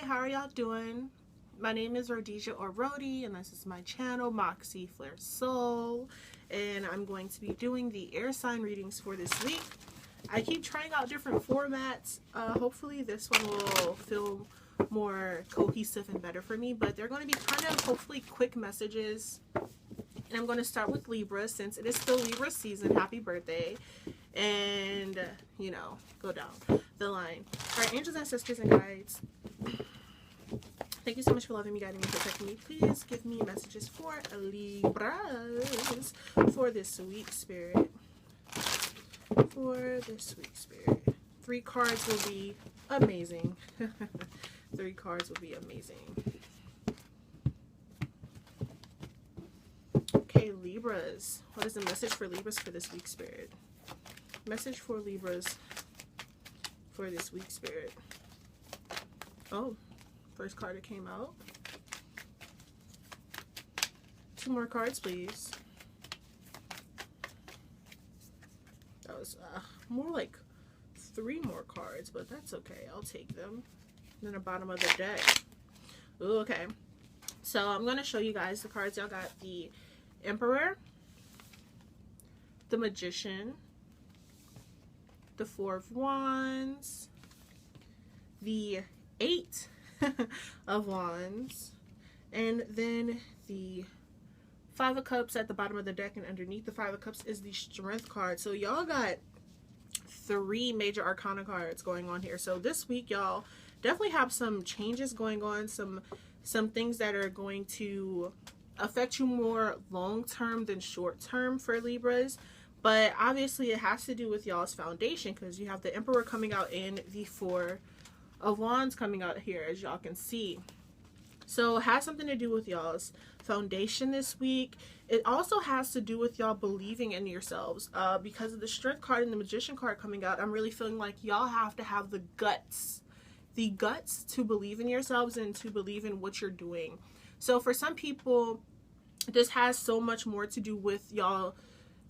how are y'all doing? My name is Rhodesia or Rhodey, and this is my channel, MoxieFlair Soul, and I'm going to be doing the air sign readings for this week. I keep trying out different formats. Hopefully this one will feel more cohesive and better for me, but they're going to be kind of hopefully quick messages. And I'm going to start with Libra since it is still Libra season. Happy birthday. And, you know, go down the line. All right, angels, ancestors, and guides. Thank you so much for loving me, guiding me, protecting me. Please give me messages for Libras for this week, Spirit. For this week, Spirit. 3 cards will be amazing. 3 cards will be amazing. Okay, Libras. What is the message for Libras for this week, Spirit? Message for Libras for this week, Spirit. Oh, first card that came out. 2 more cards, please. That was more like 3 more cards, but that's okay. I'll take them. And then the bottom of the deck. Ooh, okay. So I'm going to show you guys the cards. Y'all got the Emperor, the Magician, the 4 of Wands, the 8 of Wands, and then the 5 of Cups at the bottom of the deck, and underneath the 5 of Cups is the Strength card. So y'all got 3 major arcana cards going on here. So this week y'all definitely have some changes going on, some things that are going to affect you more long-term than short-term for Libras. But obviously it has to do with y'all's foundation, because you have the Emperor coming out in the 4 of Wands coming out here, as y'all can see. So it has something to do with y'all's foundation this week. It also has to do with y'all believing in yourselves. Because of the Strength card and the Magician card coming out, I'm really feeling like y'all have to have the guts to believe in yourselves and to believe in what you're doing. So for some people, this has so much more to do with y'all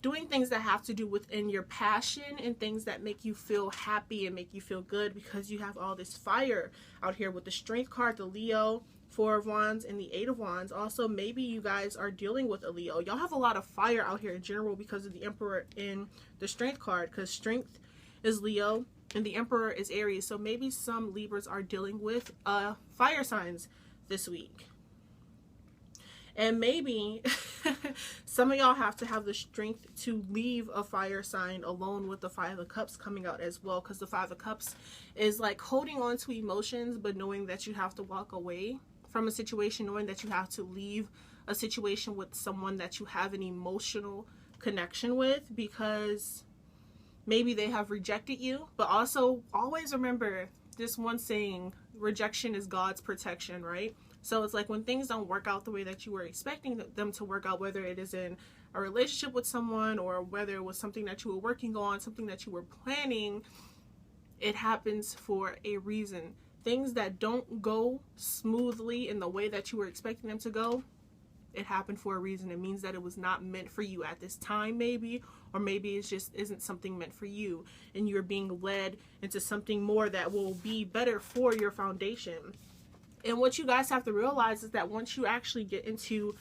doing things that have to do within your passion and things that make you feel happy and make you feel good, because you have all this fire out here with the Strength card, the Leo, 4 of Wands, and the 8 of Wands. Also, maybe you guys are dealing with a Leo. Y'all have a lot of fire out here in general because of the Emperor in the Strength card, because Strength is Leo and the Emperor is Aries. So maybe some Libras are dealing with fire signs this week. And maybe some of y'all have to have the strength to leave a fire sign alone with the 5 of Cups coming out as well. Because the 5 of Cups is like holding on to emotions, but knowing that you have to walk away from a situation, knowing that you have to leave a situation with someone that you have an emotional connection with, because maybe they have rejected you. But also always remember this one saying, rejection is God's protection, right? So it's like when things don't work out the way that you were expecting them to work out, whether it is in a relationship with someone or whether it was something that you were working on, something that you were planning, it happens for a reason. Things that don't go smoothly in the way that you were expecting them to go, it happened for a reason. It means that it was not meant for you at this time, maybe, or maybe it just isn't something meant for you, and you're being led into something more that will be better for your foundation. And what you guys have to realize is that once you actually get into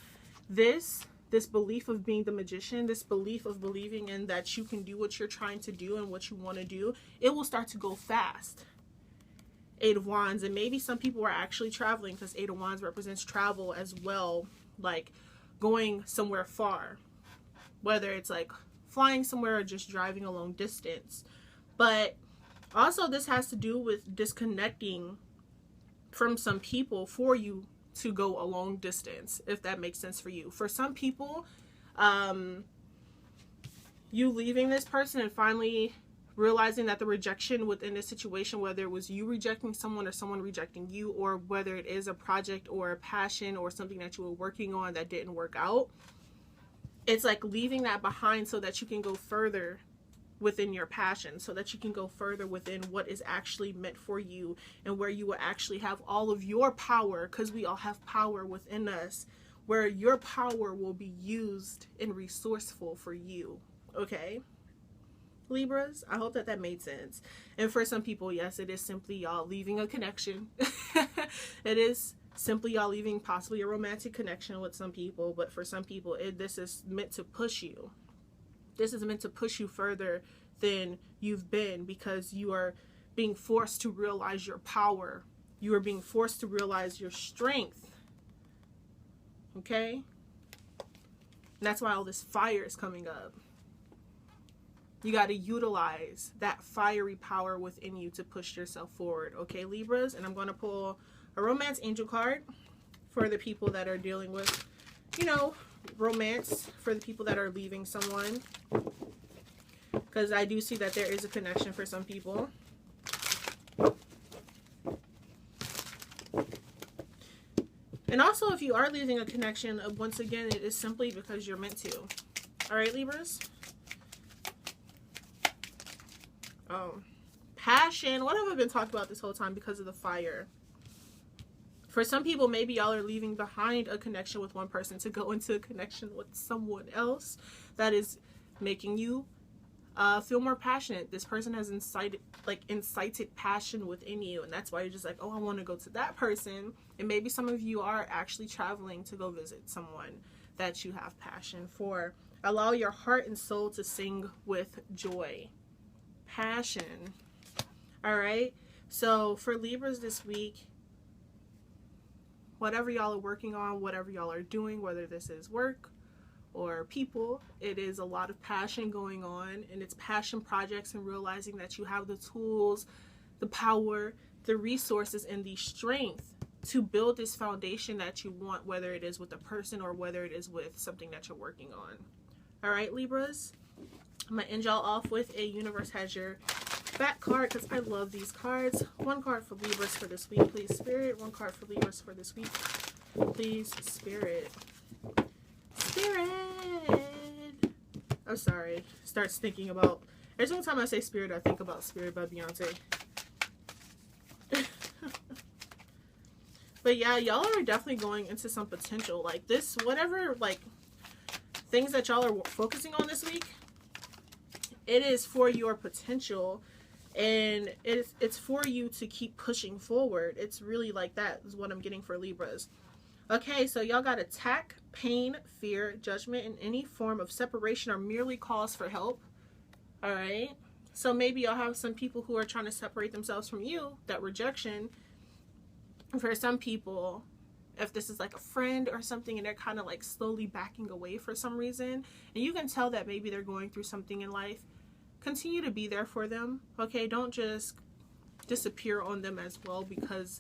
this belief of being the Magician, this belief of believing in that you can do what you're trying to do and what you want to do, it will start to go fast. 8 of Wands, and maybe some people are actually traveling, because 8 of Wands represents travel as well, like going somewhere far, whether it's like flying somewhere or just driving a long distance. But also this has to do with disconnecting from some people for you to go a long distance, if that makes sense for you. For some people, you leaving this person and finally realizing that the rejection within this situation, whether it was you rejecting someone or someone rejecting you, or whether it is a project or a passion or something that you were working on that didn't work out, it's like leaving that behind so that you can go further within your passion, so that you can go further within what is actually meant for you, and where you will actually have all of your power, because we all have power within us, where your power will be used and resourceful for you. Okay, Libras. I hope that that made sense. And for some people, yes, it is simply y'all leaving a connection. It is simply y'all leaving possibly a romantic connection with some people, but for some people, this is meant to push you. This is meant to push you further than you've been, because you are being forced to realize your power. You are being forced to realize your strength. Okay? And that's why all this fire is coming up. You got to utilize that fiery power within you to push yourself forward. Okay, Libras? And I'm going to pull a romance angel card for the people that are dealing with, you know, romance, for the people that are leaving someone. Because I do see that there is a connection for some people. And also, if you are leaving a connection, once again, it is simply because you're meant to. All right, Libras? Passion. What have I been talking about this whole time? Because of the fire. For some people, maybe y'all are leaving behind a connection with one person to go into a connection with someone else that is making you feel more passionate. This person has incited passion within you, and that's why you're just like, oh, I want to go to that person. And maybe some of you are actually traveling to go visit someone that you have passion for. Allow your heart and soul to sing with joy. Passion. All right, so for Libras this week, whatever y'all are working on, whatever y'all are doing, whether this is work or people, it is a lot of passion going on, and it's passion projects and realizing that you have the tools, the power, the resources, and the strength to build this foundation that you want, whether it is with a person or whether it is with something that you're working on. All right, Libras, I'm gonna end y'all off with a universe has your back card, because I love these cards. One card for Libras for this week, please, Spirit. One card for Libras for this week, please, Spirit. Spirit. I'm sorry. Starts thinking about, every single time I say Spirit, I think about Spirit by Beyonce. But yeah, y'all are definitely going into some potential. Like this, whatever, like, things that y'all are focusing on this week, it is for your potential, and it's for you to keep pushing forward. It's really like that is what I'm getting for Libras. Okay, so y'all got attack, pain, fear, judgment, and any form of separation or merely calls for help. All right, so maybe y'all have some people who are trying to separate themselves from you, that rejection. For some people, if this is like a friend or something and they're kind of like slowly backing away for some reason, and you can tell that maybe they're going through something in life, continue to be there for them. Okay, don't just disappear on them as well, because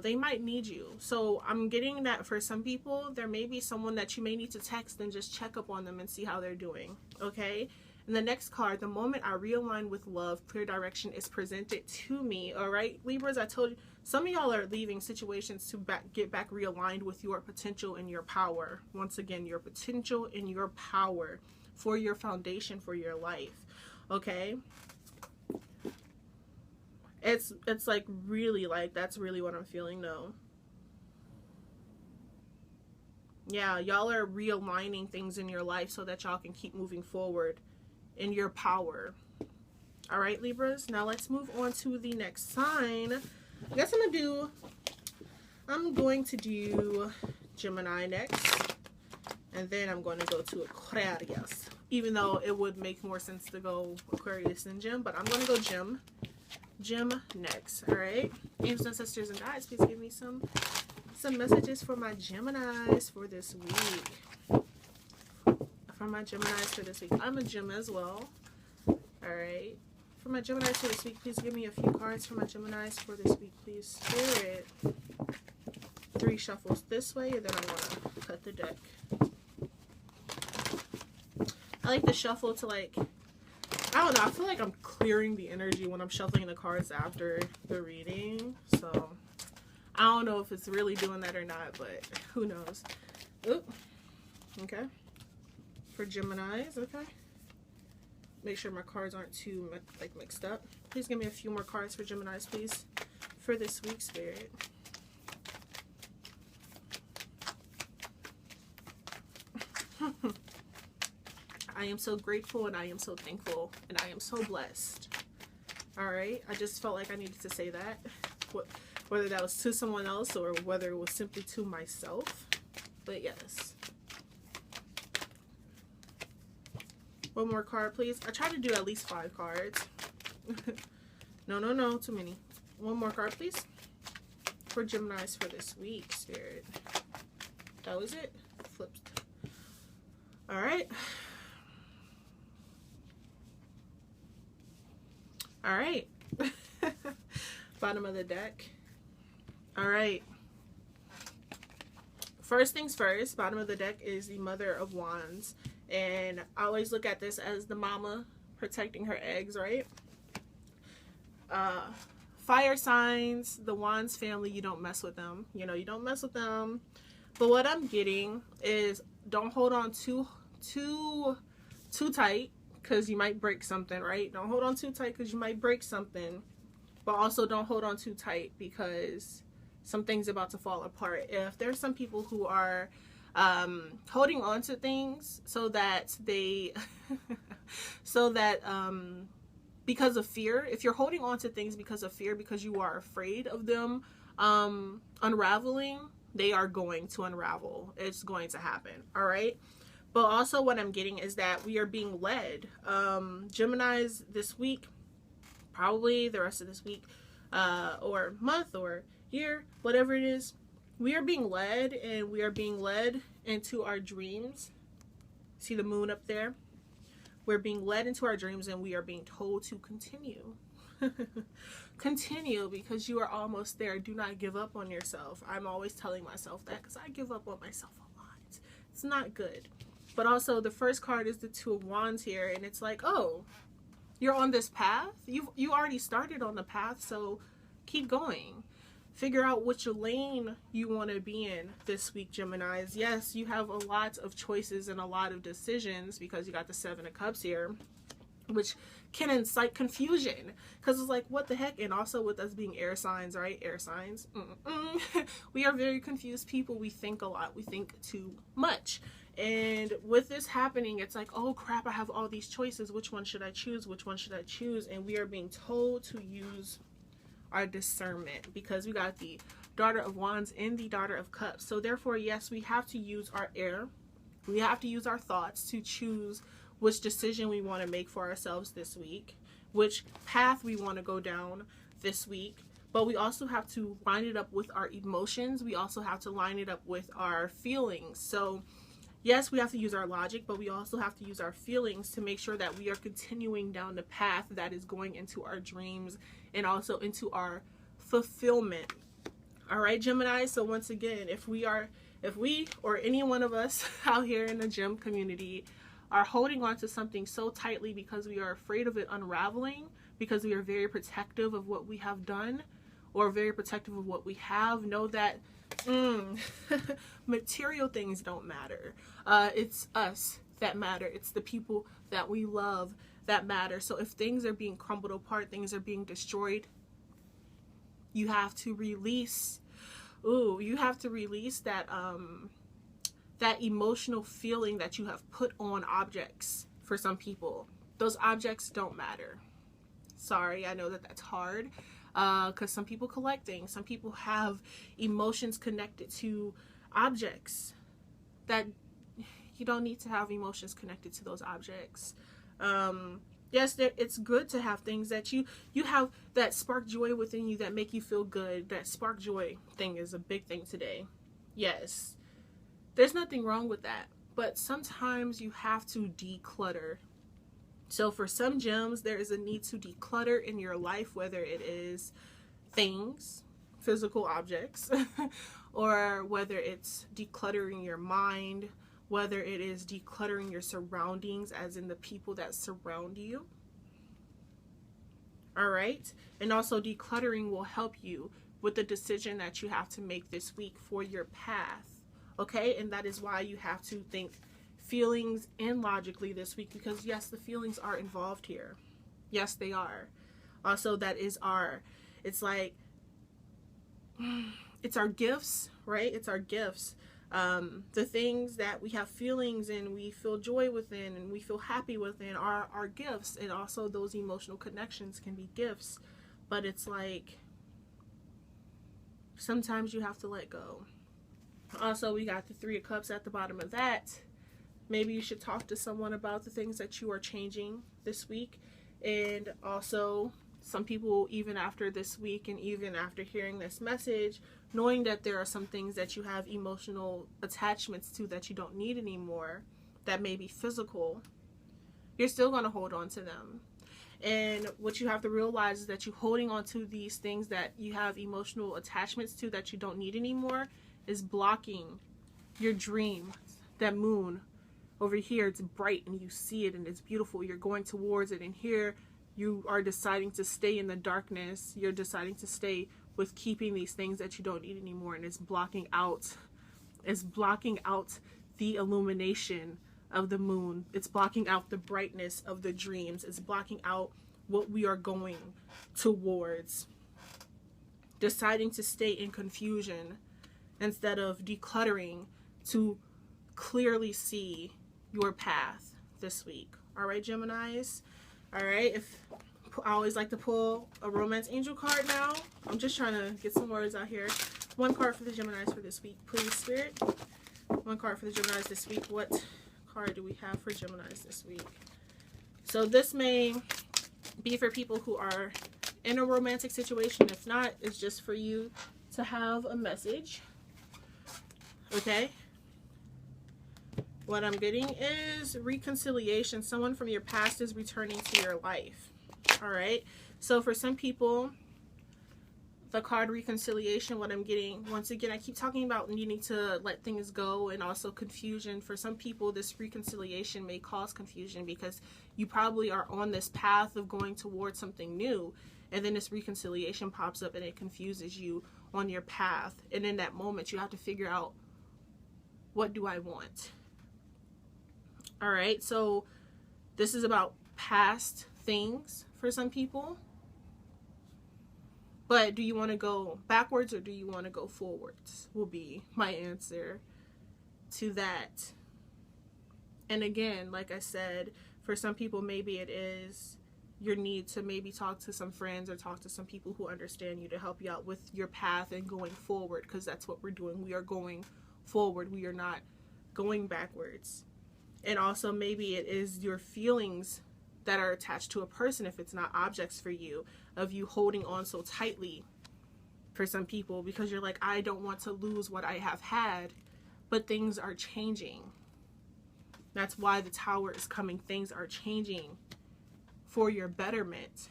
they might need you. So I'm getting that for some people, there may be someone that you may need to text and just check up on them and see how they're doing. Okay, and the next card, the moment I realign with love, clear direction is presented to me. All right, Libras, I told you, some of y'all are leaving situations to get back realigned with your potential and your power. Once again, your potential and your power for your foundation for your life. Okay, it's like really, like, that's really what I'm feeling though. Yeah, y'all are realigning things in your life so that y'all can keep moving forward in your power. All right, Libras, now let's move on to the next sign. I guess I'm going to do Gemini next, and then I'm going to go to Aquarius, even though it would make more sense to go Aquarius than Gem, but I'm going to go Gem next. All right, angels and sisters and guides, please give me some messages for my Geminis for this week. For my Geminis for this week, I'm a Gem as well. All right, for my Geminis for this week, please give me a few cards for my Geminis for this week, please, Spirit. 3 shuffles this way, and then I'm gonna cut the deck. I like to shuffle to, like, I don't know, I feel like I'm clearing the energy when I'm shuffling the cards after the reading. So I don't know if it's really doing that or not, but who knows. Oop. Okay. For Geminis, okay. Make sure my cards aren't too mixed up. Please give me a few more cards for Geminis, please, for this week, Spirit. I am so grateful, and I am so thankful, and I am so blessed. All right, I just felt like I needed to say that, whether that was to someone else or whether it was simply to myself. But yes. One more card, please. I try to do at least 5 cards. No, too many. One more card, please. For Geminis for this week, Spirit. That was it. Flipped. All right. All right. Bottom of the deck. All right. First things first, bottom of the deck is the Mother of Wands. And I always look at this as the mama protecting her eggs, right? Fire signs, the Wands family, you don't mess with them. You know, you don't mess with them. But what I'm getting is don't hold on too tight, because you might break something, right? Don't hold on too tight because you might break something. But also don't hold on too tight because something's about to fall apart. If there's some people who are holding on to things so that they because of fear, if you're holding on to things because of fear, because you are afraid of them unraveling, they are going to unravel. It's going to happen. All right. But also what I'm getting is that we are being led. Geminis this week, probably the rest of this week, or month or year, whatever it is, we are being led, and we are being led into our dreams. See the moon up there? We're being led into our dreams, and we are being told to continue. Continue, because you are almost there. Do not give up on yourself. I'm always telling myself that because I give up on myself a lot. It's not good. But also the first card is the Two of Wands here, and it's like, oh, you're on this path. You already started on the path, so keep going. Figure out which lane you want to be in this week, Geminis. Yes, you have a lot of choices and a lot of decisions because you got the Seven of Cups here, which can incite confusion because it's like, what the heck? And also with us being air signs, right? Air signs. We are very confused people. We think a lot. We think too much. And with this happening, it's like, oh crap, I have all these choices. Which one should I choose? Which one should I choose? And we are being told to use our discernment because we got the Daughter of Wands and the Daughter of Cups. So therefore, yes, we have to use our air. We have to use our thoughts to choose which decision we want to make for ourselves this week, which path we want to go down this week. But we also have to line it up with our emotions. We also have to line it up with our feelings. So yes, we have to use our logic, but we also have to use our feelings to make sure that we are continuing down the path that is going into our dreams and also into our fulfillment. All right, Gemini. So once again, if we or any one of us out here in the gem community are holding on to something so tightly because we are afraid of it unraveling, because we are very protective of what we have done or very protective of what we have, know that material things don't matter. It's us that matter. It's the people that we love that matter. So if things are being crumbled apart, things are being destroyed, you have to release. You have to release that that emotional feeling that you have put on objects. For some people, those objects don't matter. Sorry, I know that that's hard. Because some people collect things. Some people have emotions connected to objects that you don't need to have emotions connected to those objects. Yes, it's good to have things that you have that spark joy within you, that make you feel good. That spark joy thing is a big thing today. Yes, there's nothing wrong with that. But sometimes you have to declutter. So for some gems, there is a need to declutter in your life, whether it is things, physical objects, or whether it's decluttering your mind, whether it is decluttering your surroundings, as in the people that surround you. All right. And also decluttering will help you with the decision that you have to make this week for your path. Okay. And that is why you have to think feelings and logically this week, because yes, the feelings are involved here. Yes, they are. Also, that is it's like, it's our gifts, right? It's our gifts. The things that we have feelings and we feel joy within and we feel happy within are gifts, and also those emotional connections can be gifts, but it's like sometimes you have to let go. Also, we got the Three of Cups at the bottom of that. Maybe you should talk to someone about the things that you are changing this week. And also, some people, even after this week and even after hearing this message, knowing that there are some things that you have emotional attachments to that you don't need anymore, that may be physical, you're still going to hold on to them. And what you have to realize is that you holding on to these things that you have emotional attachments to that you don't need anymore is blocking your dream. That moon over here, it's bright and you see it and it's beautiful. You're going towards it, and here you are deciding to stay in the darkness. You're deciding to stay with keeping these things that you don't need anymore, and it's blocking out the illumination of the moon. It's blocking out the brightness of the dreams. It's blocking out what we are going towards. Deciding to stay in confusion instead of decluttering to clearly see your path this week. All right, Geminis. All right, I always like to pull a romance angel card now. I'm just trying to get some words out here. One card for the Geminis for this week, please, Spirit. One card for the Geminis this week. What card do we have for Geminis this week? So this may be for people who are in a romantic situation. If not, it's just for you to have a message. Okay? What I'm getting is reconciliation. Someone from your past is returning to your life. All right? So for some people, the card reconciliation, what I'm getting, once again, I keep talking about needing to let things go, and also confusion. For some people, this reconciliation may cause confusion because you probably are on this path of going towards something new, and then this reconciliation pops up and it confuses you on your path. And in that moment, you have to figure out, what do I want? All right, so this is about past things for some people. But do you want to go backwards or do you want to go forwards? Will be my answer to that. And again, like I said, for some people, maybe it is your need to maybe talk to some friends or talk to some people who understand you to help you out with your path and going forward, because that's what we're doing. We are going forward. We are not going backwards. And also maybe it is your feelings that are attached to a person, if it's not objects for you, of you holding on so tightly for some people because you're like, I don't want to lose what I have had, but things are changing. That's why the Tower is coming. Things are changing for your betterment.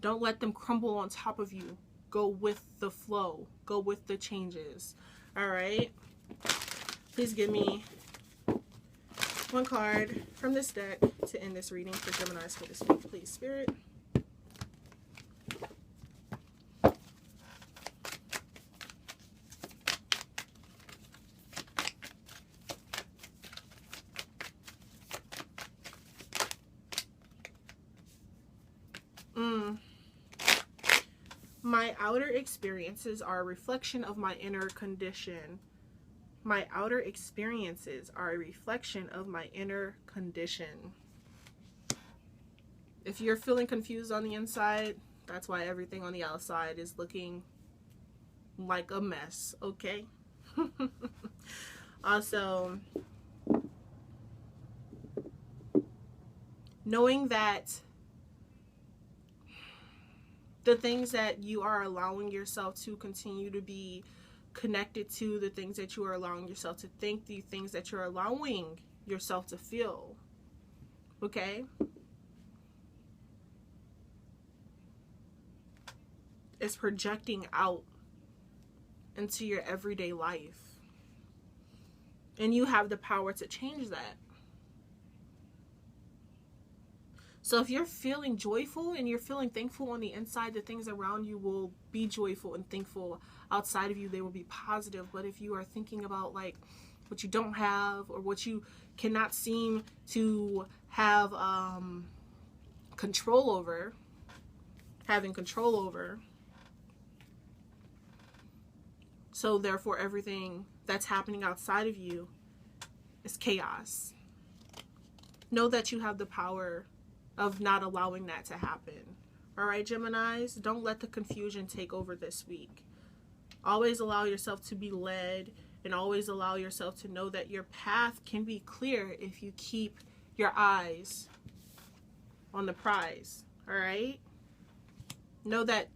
Don't let them crumble on top of you. Go with the flow. Go with the changes. All right. Please give me one card from this deck to end this reading for Geminis for this week, please, Spirit. My outer experiences are a reflection of my inner condition. My outer experiences are a reflection of my inner condition. If you're feeling confused on the inside, that's why everything on the outside is looking like a mess, okay? Also, knowing that the things that you are allowing yourself to continue to be connected to, the things that you are allowing yourself to think, the things that you're allowing yourself to feel, okay? It's projecting out into your everyday life. And you have the power to change that. So if you're feeling joyful and you're feeling thankful on the inside, the things around you will be joyful and thankful. Outside of you, they will be positive. But if you are thinking about like what you don't have or what you cannot seem to have control over, so So therefore, everything that's happening outside of you is chaos. Know that you have the power of not allowing that to happen. All right, Geminis, don't let the confusion take over this week. Always allow yourself to be led, and always allow yourself to know that your path can be clear if you keep your eyes on the prize. All right? Know that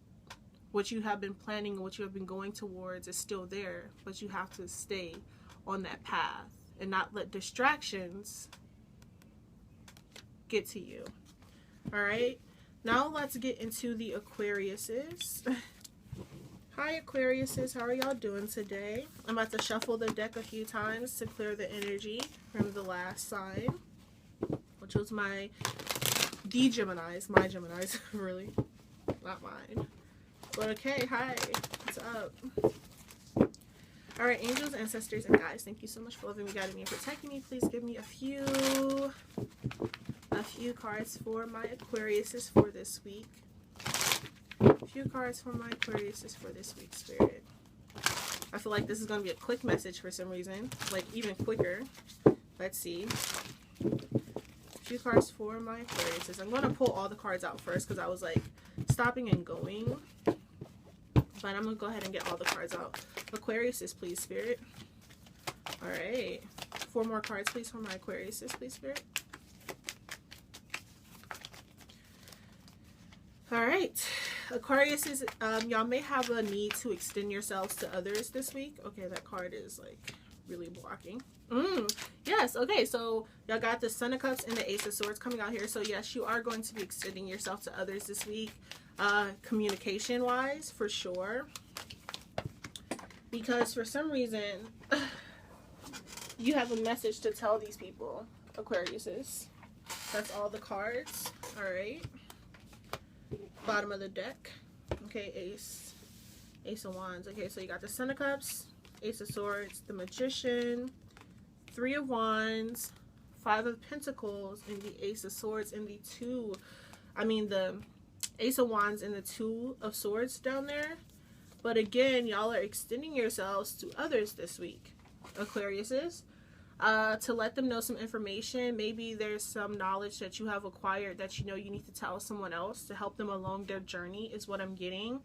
what you have been planning and what you have been going towards is still there, but you have to stay on that path and not let distractions get to you. All right? Now let's get into the Aquariuses. Hi, Aquariuses. How are y'all doing today? I'm about to shuffle the deck a few times to clear the energy from the last sign, which was my Geminis. My Geminis, really. Not mine. But okay, hi. What's up? Alright, angels, ancestors, and guides, thank you so much for loving me, guiding me, and protecting me. Please give me a few cards for my Aquariuses for this week. A few cards for my Aquariuses for this week, Spirit. I feel like this is going to be a quick message for some reason. Like, even quicker. Let's see. A few cards for my Aquariuses. I'm going to pull all the cards out first because I was, like, stopping and going. But I'm going to go ahead and get all the cards out. Aquariuses, please, Spirit. Alright. 4 more cards, please, for my Aquariuses, please, Spirit. Alright. Aquariuses, y'all may have a need to extend yourselves to others this week. Okay, that card is, like, really blocking. Yes, okay, so y'all got the Son of Cups and the Ace of Swords coming out here. So, yes, you are going to be extending yourself to others this week. Communication wise, for sure, because for some reason you have a message to tell these people, Aquariuses. That's all the cards. All right, bottom of the deck. Okay, Ace of Wands. Okay, so you got the Son of Cups, Ace of Swords, the Magician, 3 of Wands, 5 of Pentacles, and the Ace of Swords, and the Ace of Wands and the 2 of Swords down there. But again, y'all are extending yourselves to others this week, Aquariuses, to let them know some information. Maybe there's some knowledge that you have acquired that you know you need to tell someone else to help them along their journey, is what I'm getting.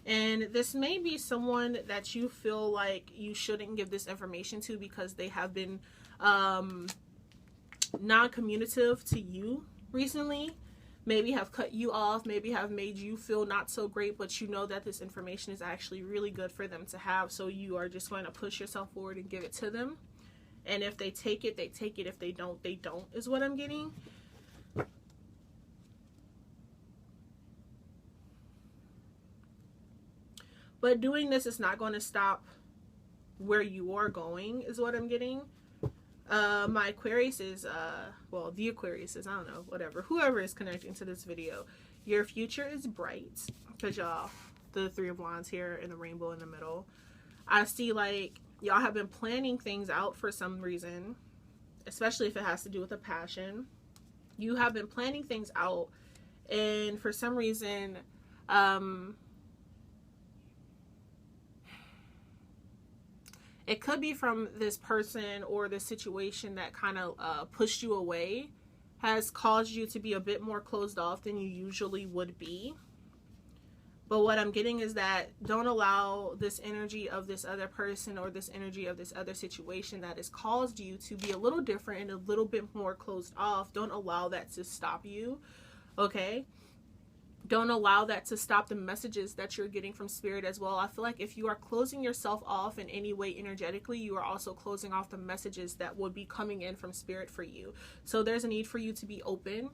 And this may be someone that you feel like you shouldn't give this information to because they have been non-communicative to you recently. Maybe have cut you off, maybe have made you feel not so great, but you know that this information is actually really good for them to have. So you are just going to push yourself forward and give it to them. And if they take it, they take it. If they don't, they don't, is what I'm getting. But doing this is not going to stop where you are going, is what I'm getting. My Aquarius is, well, the Aquarius is, I don't know, whatever. Whoever is connecting to this video, your future is bright. Because y'all, the 3 of Wands here and the rainbow in the middle. I see, like, y'all have been planning things out for some reason. Especially if it has to do with a passion. You have been planning things out. And for some reason, it could be from this person or this situation that kind of pushed you away, has caused you to be a bit more closed off than you usually would be. But what I'm getting is that don't allow this energy of this other person or this energy of this other situation that has caused you to be a little different and a little bit more closed off. Don't allow that to stop you, okay? Don't allow that to stop the messages that you're getting from Spirit as well. I feel like if you are closing yourself off in any way energetically, you are also closing off the messages that would be coming in from Spirit for you. So there's a need for you to be open.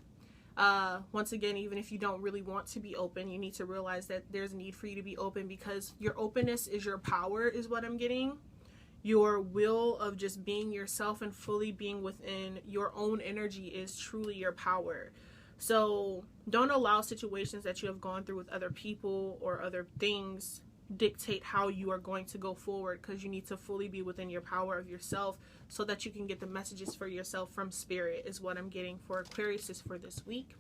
Once again, even if you don't really want to be open, you need to realize that there's a need for you to be open, because your openness is your power, is what I'm getting. Your will of just being yourself and fully being within your own energy is truly your power. So don't allow situations that you have gone through with other people or other things dictate how you are going to go forward, because you need to fully be within your power of yourself so that you can get the messages for yourself from Spirit, is what I'm getting for Aquarius for this week.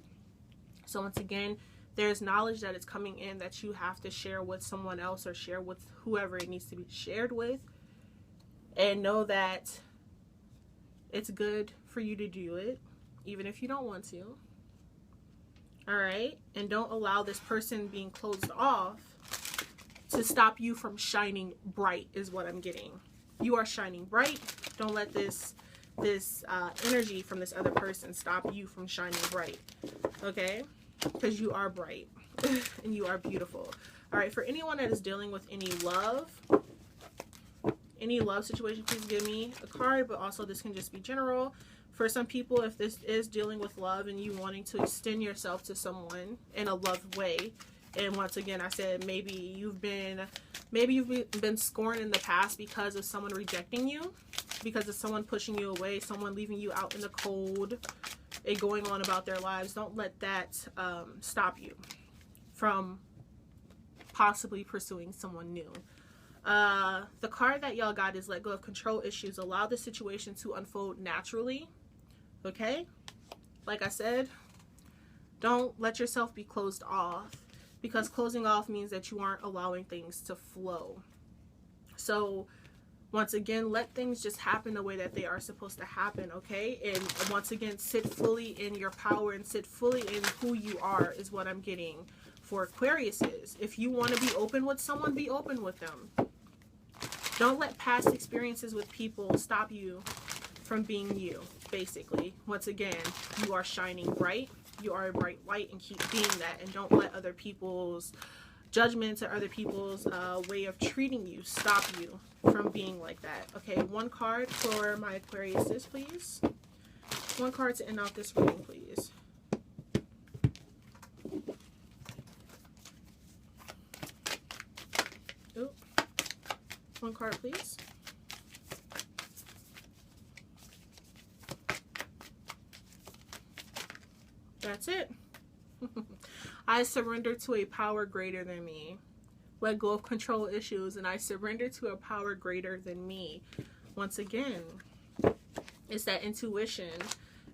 So once again, There's knowledge that is coming in that you have to share with someone else or share with whoever it needs to be shared with. And know that it's good for you to do it, even if you don't want to. Alright? And don't allow this person being closed off to stop you from shining bright, is what I'm getting. You are shining bright. Don't let this energy from this other person stop you from shining bright. Okay? Because you are bright. And you are beautiful. Alright, for anyone that is dealing with any love situation, please give me a card. But also this can just be general. For some people, if this is dealing with love and you wanting to extend yourself to someone in a loved way, and once again, I said maybe you've been scorned in the past because of someone rejecting you, because of someone pushing you away, someone leaving you out in the cold, and going on about their lives. Don't let that stop you from possibly pursuing someone new. The card that y'all got is let go of control issues. Allow the situation to unfold naturally. Okay? Like I said, don't let yourself be closed off, because closing off means that you aren't allowing things to flow. So once again, let things just happen the way that they are supposed to happen, okay? And once again, sit fully in your power and sit fully in who you are, is what I'm getting for Aquariuses. If you want to be open with someone, be open with them. Don't let past experiences with people stop you from being you, basically. Once again, you are shining bright. You are a bright light, and keep being that. And don't let other people's judgments or other people's way of treating you stop you from being like that. Okay, one card for my Aquariuses, please. One card to end off this reading, please. Oop. One card, please. That's it. I surrender to a power greater than me. Let go of control issues, and I surrender to a power greater than me. Once again, it's that intuition.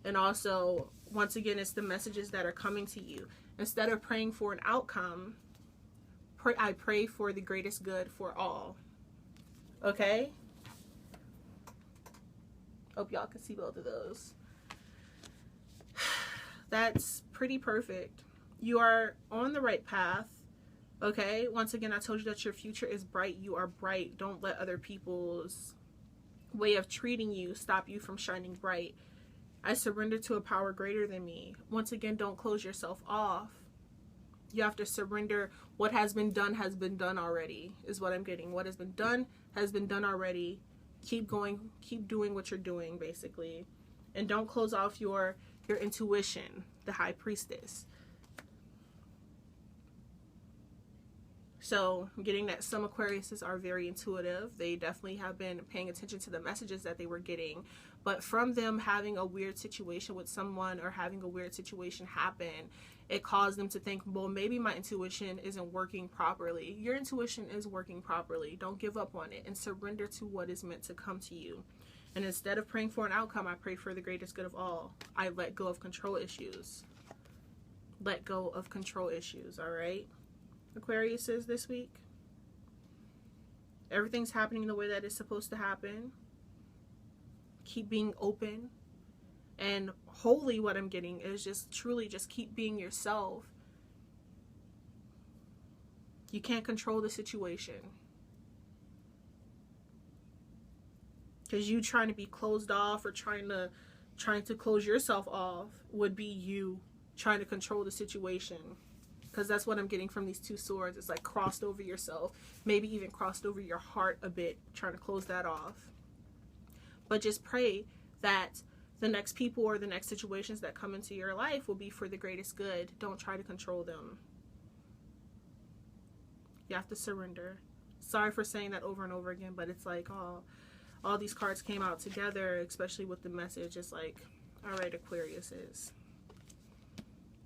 And also, once again, it's the messages that are coming to you. Instead of praying for an outcome, I pray for the greatest good for all. Okay? Hope y'all can see both of those. That's pretty perfect. You are on the right path. Okay? Once again, I told you that your future is bright. You are bright. Don't let other people's way of treating you stop you from shining bright. I surrender to a power greater than me. Once again, don't close yourself off. You have to surrender. What has been done already, is what I'm getting. What has been done already. Keep going. Keep doing what you're doing, basically. And don't close off your intuition, the High Priestess. So I'm getting that some Aquariuses are very intuitive. They definitely have been paying attention to the messages that they were getting. But from them having a weird situation with someone, or having a weird situation happen, it caused them to think, well, maybe my intuition isn't working properly. Your intuition is working properly. Don't give up on it, and surrender to what is meant to come to you. And instead of praying for an outcome, I pray for the greatest good of all. I let go of control issues. Let go of control issues, all right? Aquariuses this week. Everything's happening the way that it's supposed to happen. Keep being open. And wholly, what I'm getting is just truly just keep being yourself. You can't control the situation. Because you trying to be closed off, or trying to close yourself off, would be you trying to control the situation. Because that's what I'm getting from these two swords. It's like crossed over yourself. Maybe even crossed over your heart a bit, trying to close that off. But just pray that the next people or the next situations that come into your life will be for the greatest good. Don't try to control them. You have to surrender. Sorry for saying that over and over again, but it's like, oh, all these cards came out together, especially with the message. It's like, all right, Aquariuses.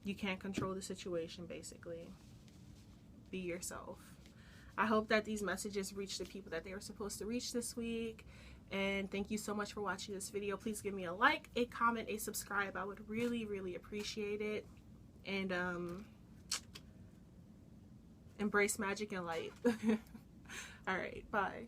You can't control the situation, basically. Be yourself. I hope that these messages reach the people that they were supposed to reach this week. And thank you so much for watching this video. Please give me a like, a comment, a subscribe. I would really, really appreciate it. And Embrace magic and light. All right, bye.